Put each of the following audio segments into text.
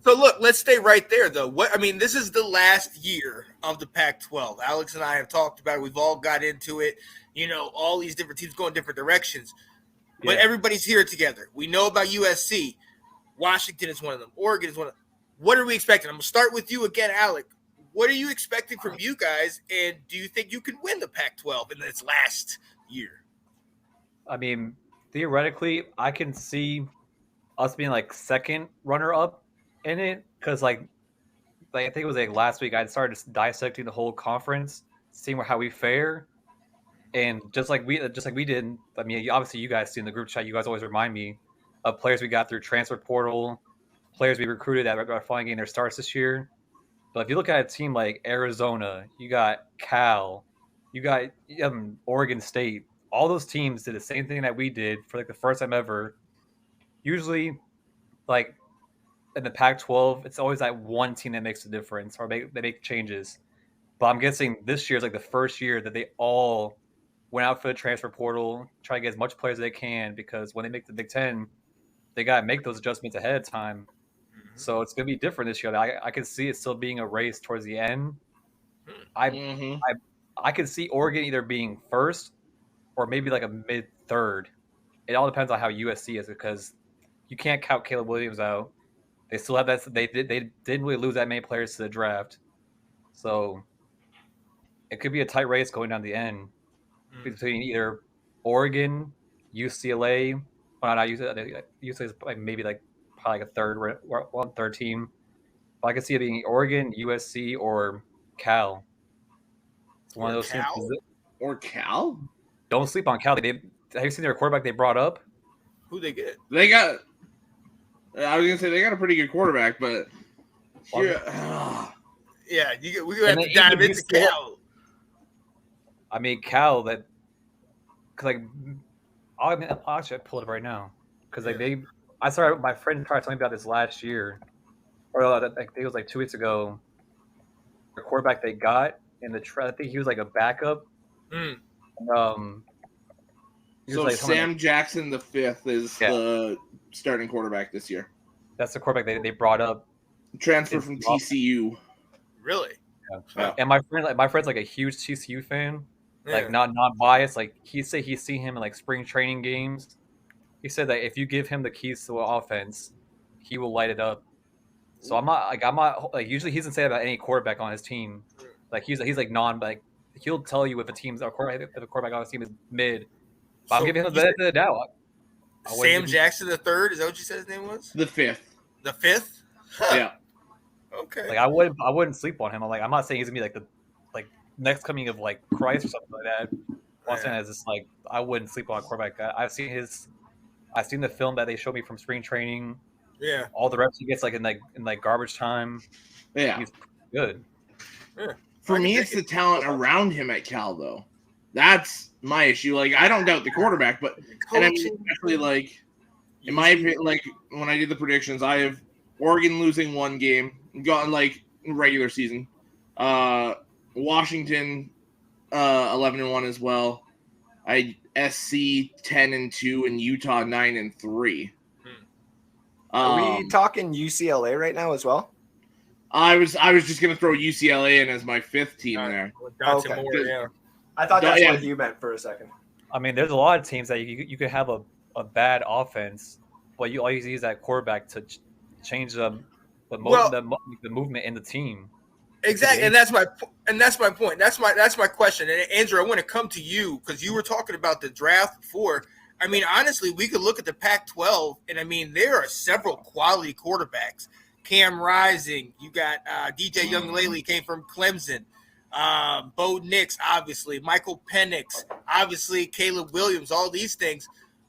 So look, let's stay right there, though. This is the last year of the Pac-12. Alex and I have talked about it. We've all got into it. All these different teams going different directions, but everybody's here together. We know about USC. Washington is one of them. Oregon is one of them. What are we expecting? I'm going to start with you again, Alec. What are you expecting from you guys, and do you think you can win the Pac-12 in this last year? I mean, theoretically, I can see us being like second runner-up in it because, like I think it was like last week I started dissecting the whole conference, seeing how we fare, and just like we did. I mean, obviously, you guys see in the group chat, you guys always remind me of players we got through transfer portal, players we recruited that are finally getting their starts this year. But if you look at a team like Arizona, you got Cal, you got Oregon State. All those teams did the same thing that we did for like the first time ever. Usually, like in the Pac-12, it's always that one team that makes a difference or they make changes. But I'm guessing this year is like the first year that they all went out for the transfer portal, try to get as much players as they can because when they make the Big Ten, they got to make those adjustments ahead of time. So it's going to be different this year. I can see it still being a race towards the end. I can see Oregon either being first or maybe like a mid third. It all depends on how USC is because you can't count Caleb Williams out. They still have that. They didn't really lose that many players to the draft, so it could be a tight race going down the end between either Oregon, UCLA. Well, not UCLA. UCLA is like maybe like probably like a third team. But I could see it being Oregon, USC, or Cal. It's one of those teams. Or Cal? Don't sleep on Cal. Have you seen their quarterback they brought up? Who they get? They got. I was gonna say they got a pretty good quarterback, but we're gonna have to dive into Cal. I mean, Cal. That because I'll actually pull it up right now because I started. My friend tried telling me about this last year, or I think it was like 2 weeks ago. The quarterback they got in the I think he was like a backup. So Sam Jackson the fifth is the starting quarterback this year. That's the quarterback they brought up. Transfer from TCU. Really? Yeah. And my friend's like a huge TCU fan. Yeah. Like not biased. Like he said he's seen him in like spring training games. He said that if you give him the keys to the offense, he will light it up. So I'm not usually he doesn't say that about any quarterback on his team. Like he's like he'll tell you if a quarterback on his team is mid. But I'm giving him the benefit of the doubt. Sam Jackson the third, is that what you said his name was? The fifth. The fifth? Huh. Yeah. Okay. Like I wouldn't sleep on him. I'm not saying he's gonna be like the next coming of like Christ or something like that. What I'm saying is just like I wouldn't sleep on a quarterback. I've seen the film that they showed me from spring training. Yeah. All the reps he gets in garbage time. Yeah. He's good. Yeah. For me, it's the talent around him at Cal, though. That's my issue. Like, I don't doubt the quarterback, but and I mean, especially like in my opinion, like when I did the predictions, I have Oregon losing one game, gotten like regular season. Washington 11-1 as well. SC 10-2 and Utah 9-3. Are we talking UCLA right now as well? I was just gonna throw UCLA in as my fifth team there. Okay. I thought that's what you meant for a second. I mean, there's a lot of teams that you could have a bad offense, but you always use that quarterback to change the movement in the team. Exactly, and that's my point. That's my question. And Andrew, I want to come to you because you were talking about the draft before. I mean, honestly, we could look at the Pac-12, and I mean, there are several quality quarterbacks. Cam Rising, you got DJ Young-Laley came from Clemson. Bo Nix, obviously, Michael Penix, obviously, Caleb Williams, all these things.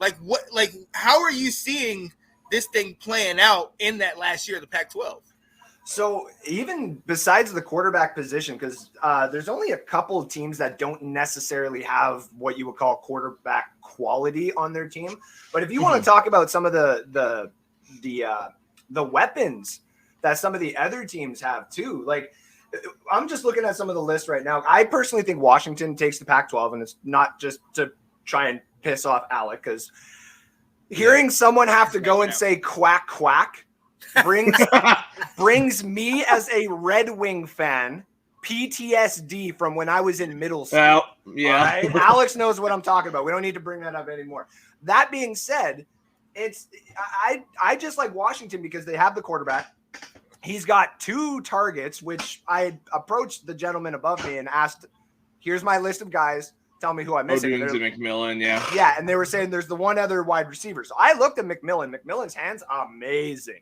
How are you seeing this thing playing out in that last year of the Pac-12? So even besides the quarterback position, because there's only a couple of teams that don't necessarily have what you would call quarterback quality on their team. But if you want to talk about some of the weapons that some of the other teams have too, like I'm just looking at some of the lists right now. I personally think Washington takes the Pac-12, and it's not just to try and piss off Alec, because hearing someone have to go and say quack, quack brings me as a Red Wing fan PTSD from when I was in middle school. Well, yeah. All right? Alex knows what I'm talking about. We don't need to bring that up anymore. That being said, I just like Washington because they have the quarterback. He's got 2 targets, which I approached the gentleman above me and asked, here's my list of guys. Tell me who I'm missing. Odins and McMillan, yeah. Yeah, and they were saying there's the one other wide receiver. So I looked at McMillan. McMillan's hands, amazing.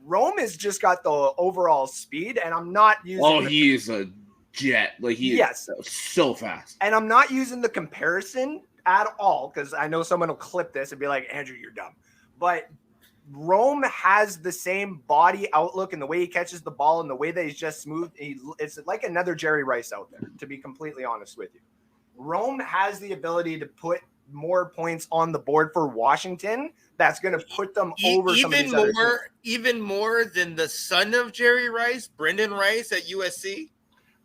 Rome has just got the overall speed, and I'm not using. Oh, he is a jet. Like he is so fast. And I'm not using the comparison at all because I know someone will clip this and be like, Andrew, you're dumb. But Rome has the same body outlook and the way he catches the ball and the way that he's just smooth. It's like another Jerry Rice out there, to be completely honest with you. Rome has the ability to put more points on the board for Washington. That's going to put them over some of these other teams. Even more than the son of Jerry Rice, Brendan Rice at USC.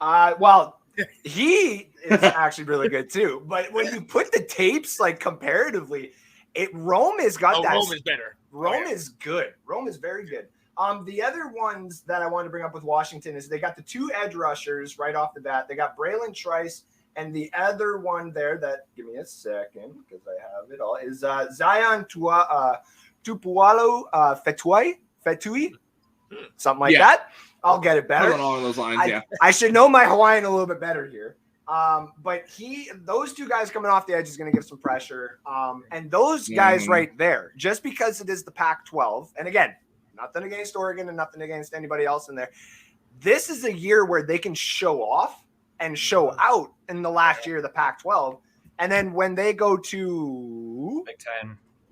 Well, he is actually really good too. But when you put the tapes like comparatively, Rome has got that. Rome is better. Rome is good. Rome is very good. The other ones that I wanted to bring up with Washington is they got the 2 edge rushers right off the bat. They got Braylon Trice. And the other one there that, give me a second because I have it all, is Zion Tupualo Fetui, something like that. I'll get it better. Along those lines, I should know my Hawaiian a little bit better here. But those 2 guys coming off the edge is going to give some pressure. And those guys right there, just because it is the Pac-12, and again, nothing against Oregon and nothing against anybody else in there. This is a year where they can show off and show out in the last year of the Pac-12. And then when they go to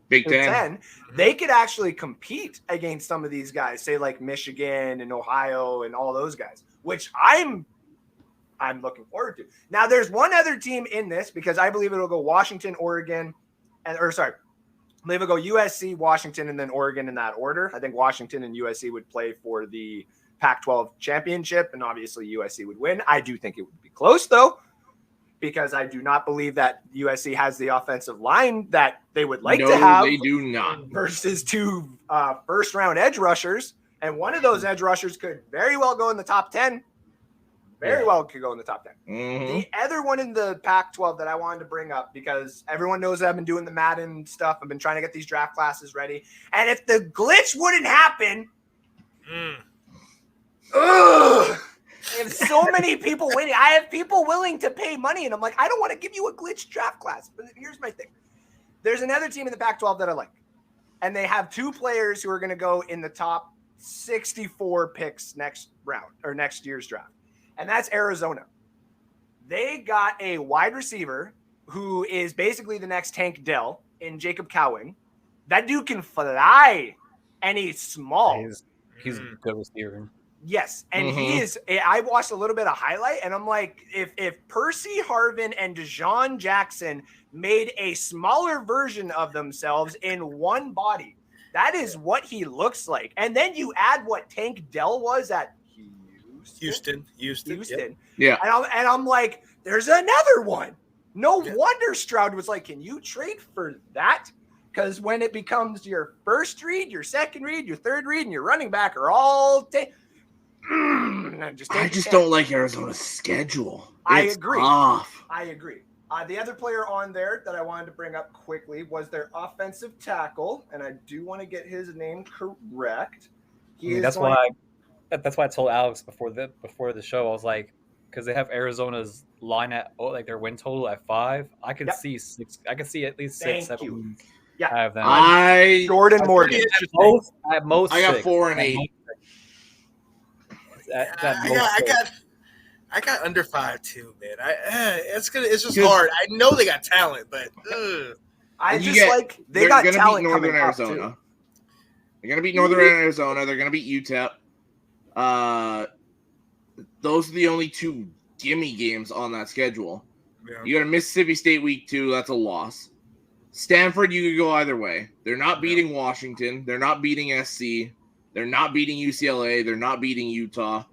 Big Ten, they could actually compete against some of these guys, say like Michigan and Ohio and all those guys, which I'm looking forward to. Now, there's one other team in this because I believe it'll go Washington, Oregon, I believe it'll go USC, Washington, and then Oregon in that order. I think Washington and USC would play for the Pac-12 championship, and obviously USC would win. I do think it would be close, though, because I do not believe that USC has the offensive line that they would like to have. They do not. Versus 2 first-round edge rushers, and one of those edge rushers could very well go in the top 10. Very well could go in the top 10. The other one in the Pac-12 that I wanted to bring up, because everyone knows I've been doing the Madden stuff. I've been trying to get these draft classes ready. And if the glitch wouldn't happen, I have so many people waiting. I have people willing to pay money, and I'm like, I don't want to give you a glitch draft class. But here's my thing. There's another team in the Pac-12 that I like, and they have 2 players who are going to go in the top 64 picks next round or next year's draft, and that's Arizona. They got a wide receiver who is basically the next Tank Dell in Jacob Cowing. That dude can fly, and he's small. He's a good receiver. Yes, and he is. I watched a little bit of highlight, and I'm like, if Percy Harvin and DeJean Jackson made a smaller version of themselves in one body, that is what he looks like. And then you add what Tank Dell was at Houston. Yeah. And I'm like, there's another one. No wonder Stroud was like, can you trade for that? Because when it becomes your first read, your second read, your third read, and your running back are all I just don't like Arizona's schedule. I agree. Off. I agree. The other player on there that I wanted to bring up quickly was their offensive tackle, and I do want to get his name correct. That's why I told Alex before the show. I was like, because they have Arizona's line at like their win total at 5. I can see 6. I can see at least 6, 7. Yeah, I have them. Jordan Morgan. At most, I got 6. 4 and 8. I got under 5 too, man. It's just hard. I know they got talent, but they got talent. Northern Arizona. They're gonna beat Northern Arizona. They're gonna beat UTEP. Those are the only 2 gimme games on that schedule. Yeah. You got a Mississippi State week 2. That's a loss. Stanford, you could go either way. They're not beating Washington. They're not beating SC. They're not beating UCLA. They're not beating Utah.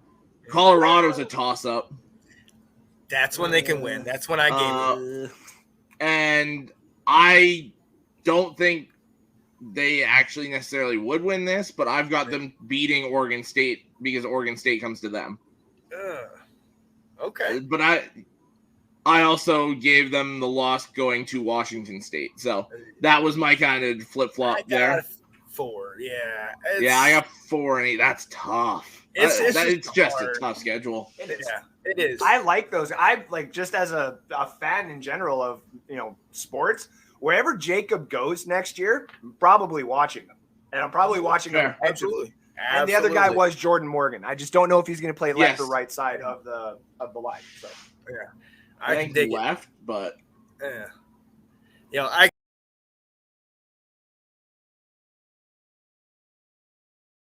Colorado's a toss-up. That's when they can win. That's when I gave it. And I don't think they actually necessarily would win this, but I've got them beating Oregon State because Oregon State comes to them. Okay. But I also gave them the loss going to Washington State. So that was my kind of flip-flop there. 4, yeah. Yeah, I got 4 and 8. That's tough. It's just a tough schedule. It is. Yeah, it is. I like those. I like, just as a fan in general of sports, wherever Jacob goes next year, I'm probably watching them. And I'm probably watching them. Absolutely. And the other guy was Jordan Morgan. I just don't know if he's going to play left or right side of the line. So I think he left, but I